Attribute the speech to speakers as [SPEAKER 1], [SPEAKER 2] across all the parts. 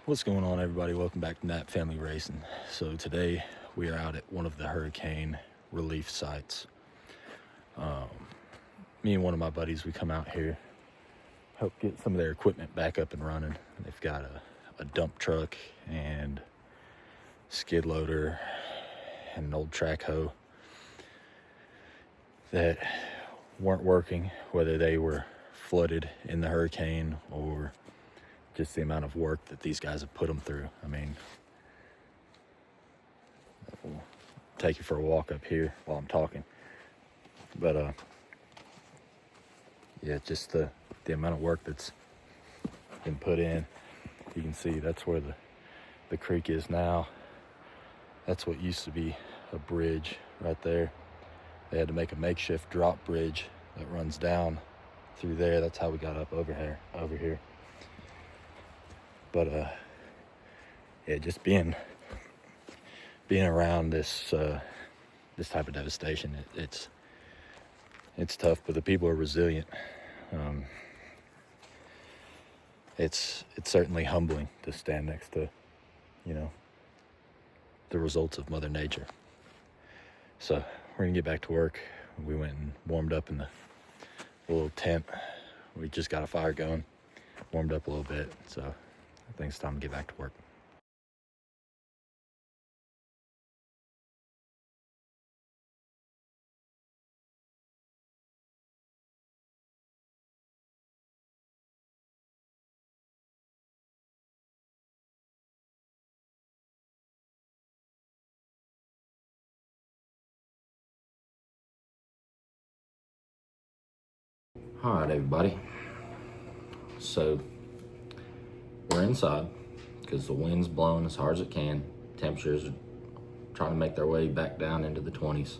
[SPEAKER 1] What's going on, everybody? Welcome back to Nat Family Racing. So today we are out at one of the hurricane relief sites. Me and one of my buddies, we come out here, help get some of their equipment back up and running. They've got a dump truck and skid loader and an old track hoe that weren't working, whether they were flooded in the hurricane or just the amount of work that these guys have put them through. I mean, we'll take you for a walk up here while I'm talking. But yeah, just the amount of work that's been put in. You can see that's where the creek is now. That's what used to be a bridge right there. They had to make a makeshift drop bridge that runs down through there. That's how we got up over here. But yeah, just being around this type of devastation, it's tough, but the people are resilient. It's certainly humbling to stand next to, the results of Mother Nature. So we're gonna get back to work. We went and warmed up in the little tent. We just got a fire going, warmed up a little bit. So I think it's time to get back to work. All right, everybody. So we're inside because the wind's blowing as hard as it can. Temperatures are trying to make their way back down into the 20s.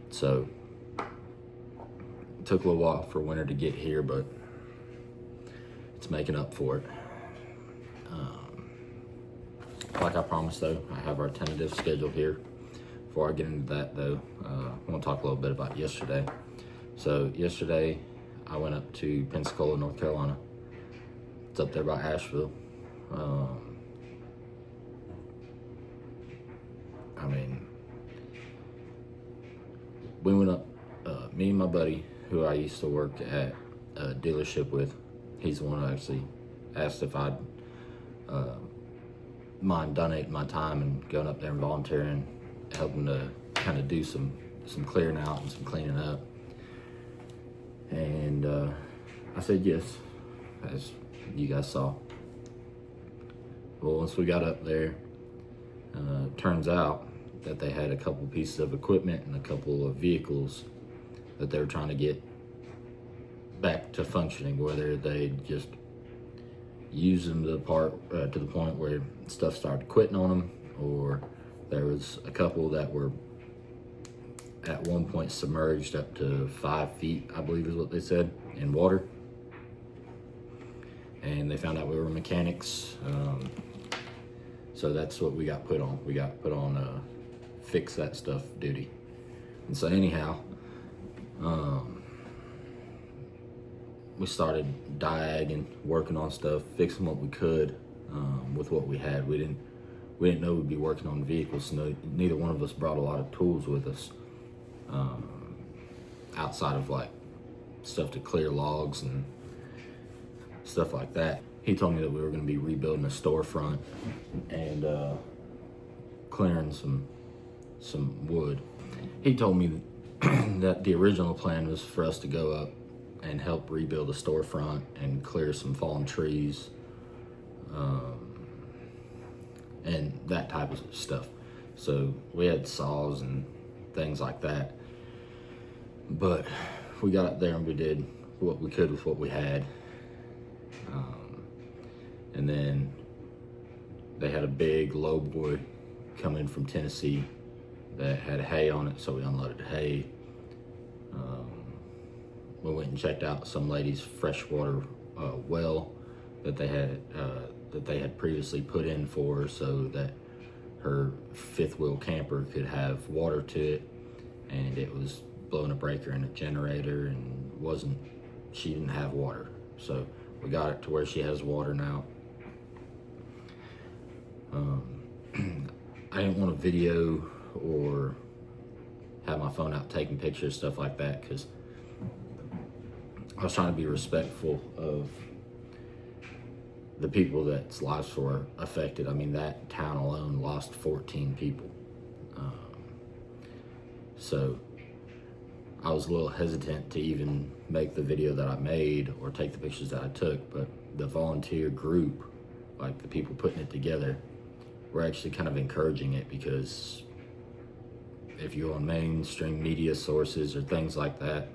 [SPEAKER 1] So it took a little while for winter to get here, but it's making up for it. Like I promised, though, I have our tentative schedule here. Before I get into that, though, I want to talk a little bit about yesterday. So yesterday, I went up to Pensacola, North Carolina. It's up there by Asheville. We went up, me and my buddy, who I used to work at a dealership with. He's the one who actually asked if I'd mind donating my time and going up there and volunteering, helping to kind of do some clearing out and some cleaning up. And I said yes, as you guys saw. Well, once we got up there, turns out that they had a couple pieces of equipment and a couple of vehicles that they were trying to get back to functioning, whether they just use them to the point where stuff started quitting on them, or there was a couple that were at one point submerged up to 5 feet, I believe is what they said, in water. And they found out we were mechanics, so that's what we got put on. We got put on fix that stuff duty. And so anyhow, we started diagging, working on stuff, fixing what we could with what we had. We didn't know we'd be working on vehicles, so neither one of us brought a lot of tools with us, outside of like stuff to clear logs and stuff like that. He told me that we were going to be rebuilding a storefront and clearing some wood. He told me that the original plan was for us to go up and help rebuild a storefront and clear some fallen trees, and that type of stuff. So we had saws and things like that. But we got up there and we did what we could with what we had. And then they had a big low boy come in from Tennessee that had hay on it, so we unloaded the hay. We went and checked out some lady's freshwater well that they had previously put in for her so that her fifth wheel camper could have water to it, and it was blowing a breaker in a generator and she didn't have water. So we got it to where she has water now. I didn't want to video or have my phone out taking pictures, stuff like that, because I was trying to be respectful of the people that's lives were affected. I mean, that town alone lost 14 people. So I was a little hesitant to even make the video that I made or take the pictures that I took, but the volunteer group, like the people putting it together, were actually kind of encouraging it, because if you're on mainstream media sources or things like that,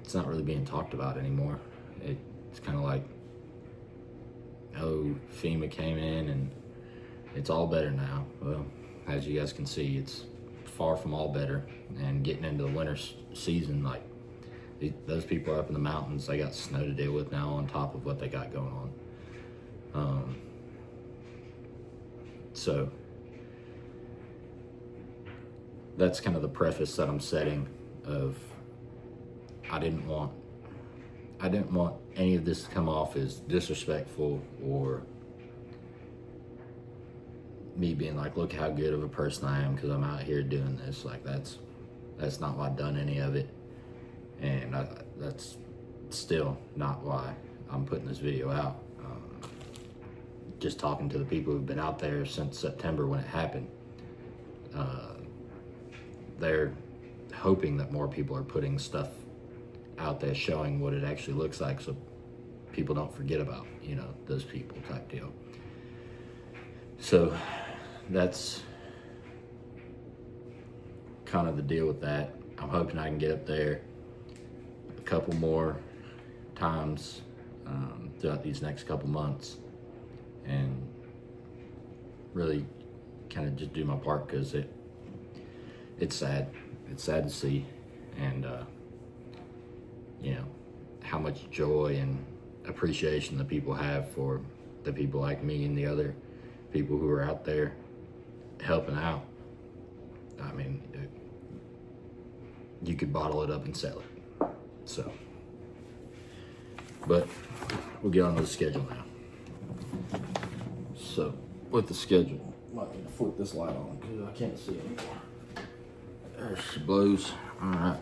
[SPEAKER 1] it's not really being talked about anymore. It's kind of like, oh, FEMA came in and it's all better now. Well, as you guys can see, it's far from all better. And getting into the winter season, like those people are up in the mountains, they got snow to deal with now on top of what they got going on. So that's kind of the preface that I'm setting of, I didn't want any of this to come off as disrespectful or me being like, look how good of a person I am because I'm out here doing this. Like that's not why I've done any of it, and that's still not why I'm putting this video out. Just talking to the people who've been out there since September when it happened, they're hoping that more people are putting stuff out there showing what it actually looks like, so people don't forget about, those people type deal. So that's kind of the deal with that. I'm hoping I can get up there a couple more times throughout these next couple months and really kind of just do my part, because it's sad. It's sad to see, and how much joy and appreciation the people have for the people like me and the other people who are out there helping out. I mean, you could bottle it up and sell it. So, but we'll get on to the schedule now. So, with the schedule, might need to flip this light on because I can't see anymore. There she blows. All right.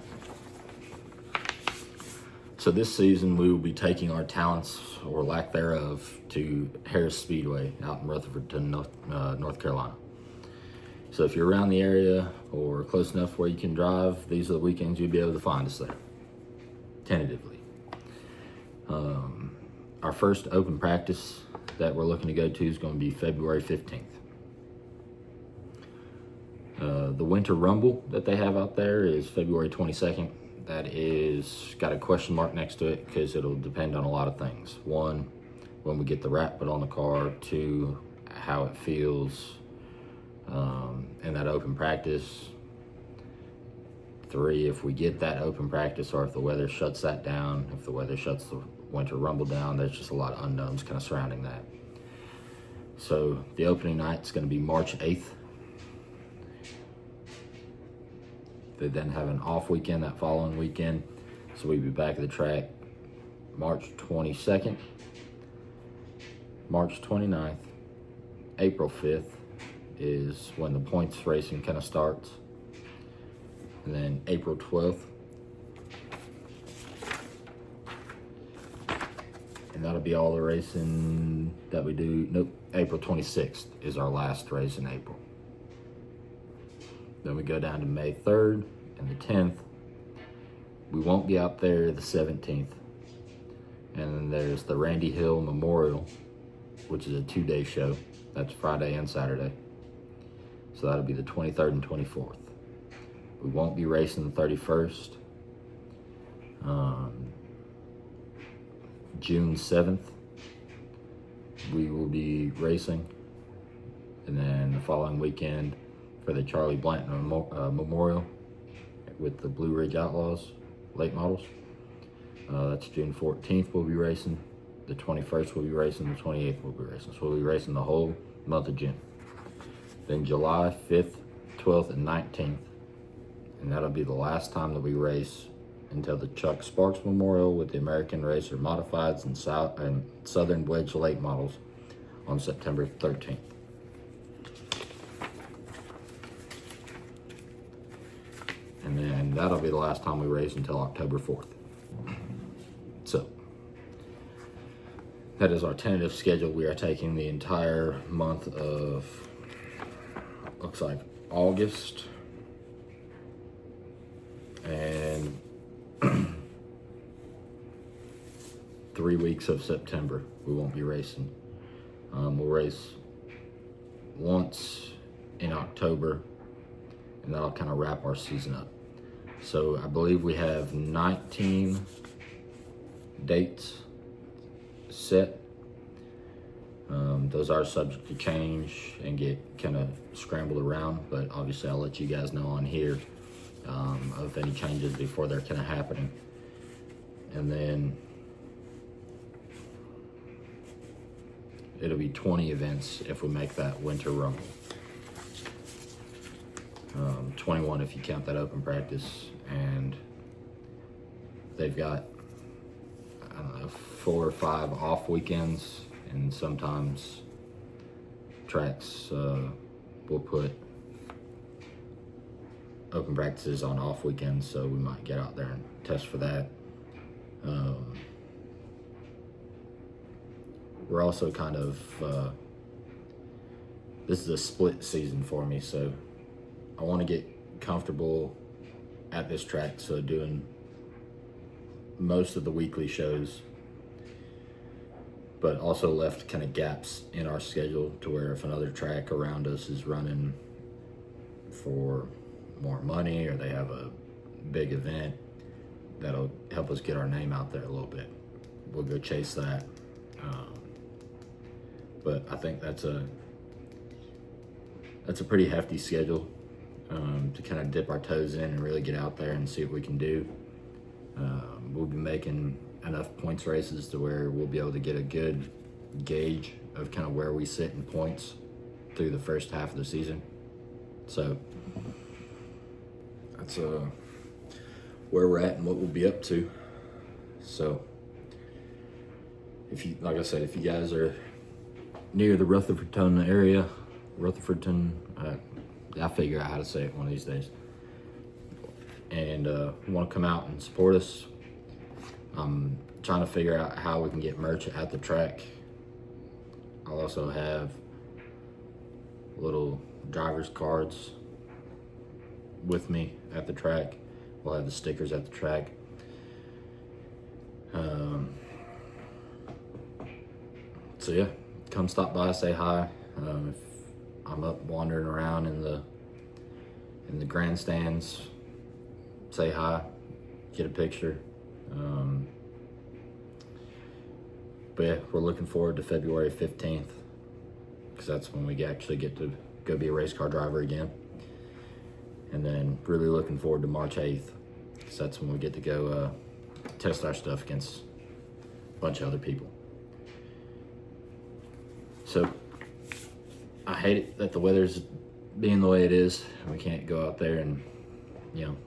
[SPEAKER 1] So this season we will be taking our talents, or lack thereof, to Harris Speedway out in Rutherford, North Carolina. So if you're around the area or close enough where you can drive, these are the weekends you'll be able to find us there, tentatively. Our first open practice that we're looking to go to is going to be February 15th. The Winter Rumble that they have out there is February 22nd. That is got a question mark next to it because it'll depend on a lot of things. One, when we get the wrap put on the car. Two, how it feels in that open practice. Three, if we get that open practice or if the weather shuts that down. If the weather shuts the Winter Rumble down, there's just a lot of unknowns kind of surrounding that. So the opening night is going to be March 8th. They then have an off weekend that following weekend. So we'll be back at the track March 22nd, March 29th, April 5th is when the points racing kind of starts. And then April 12th. And that'll be all the racing that we do. Nope, April 26th is our last race in April. Then we go down to May 3rd and the 10th. We won't be out there the 17th. And then there's the Randy Hill Memorial, which is a 2-day show. That's Friday and Saturday. So that'll be the 23rd and 24th. We won't be racing the 31st. June 7th, we will be racing. And then the following weekend, for the Charlie Blanton Memorial with the Blue Ridge Outlaws late models. That's June 14th we'll be racing. The 21st we'll be racing. The 28th we'll be racing. So we'll be racing the whole month of June. Then July 5th, 12th, and 19th. And that'll be the last time that we race until the Chuck Sparks Memorial with the American Racer Modifieds and Southern Wedge late models on September 13th. And then that'll be the last time we race until October 4th. So that is our tentative schedule. We are taking the entire month of, looks like August, and 3 weeks of September. We won't be racing. We'll race once in October, and that'll kind of wrap our season up. So I believe we have 19 dates set. Those are subject to change and get kind of scrambled around, but obviously I'll let you guys know on here of any changes before they're kind of happening. And then it'll be 20 events if we make that winter rumble. 21 if you count that open practice, and they've got, I don't know, 4 or 5 off weekends, and sometimes tracks will put open practices on off weekends, so we might get out there and test for that. We're also kind of, this is a split season for me, so I want to get comfortable at this track, so doing most of the weekly shows, but also left kind of gaps in our schedule to where if another track around us is running for more money or they have a big event, that'll help us get our name out there a little bit. We'll go chase that. But I think that's a pretty hefty schedule to kind of dip our toes in and really get out there and see what we can do. We'll be making enough points races to where we'll be able to get a good gauge of kind of where we sit in points through the first half of the season. So that's where we're at and what we'll be up to. So if you, like I said, if you guys are near the Rutherfordton area, I'll figure out how to say it one of these days, and want to come out and support us. I'm trying to figure out how we can get merch at the track. I'll also have little driver's cards with me at the track. We'll have the stickers at the track. So yeah, come stop by, say hi. If I'm up wandering around in the grandstands, say hi, get a picture. But yeah, we're looking forward to February 15th, because that's when we actually get to go be a race car driver again. And then really looking forward to March 8th, because that's when we get to go test our stuff against a bunch of other people. So I hate it that the weather's being the way it is, and we can't go out there and, you know,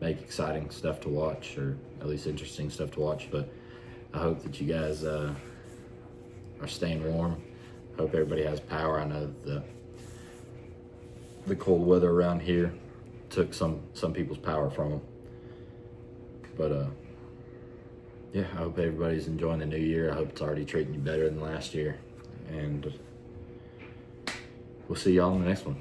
[SPEAKER 1] make exciting stuff to watch, or at least interesting stuff to watch. But I hope that you guys are staying warm. I hope everybody has power. I know the cold weather around here took some people's power from them. But yeah, I hope everybody's enjoying the new year. I hope it's already treating you better than last year. And we'll see y'all in the next one.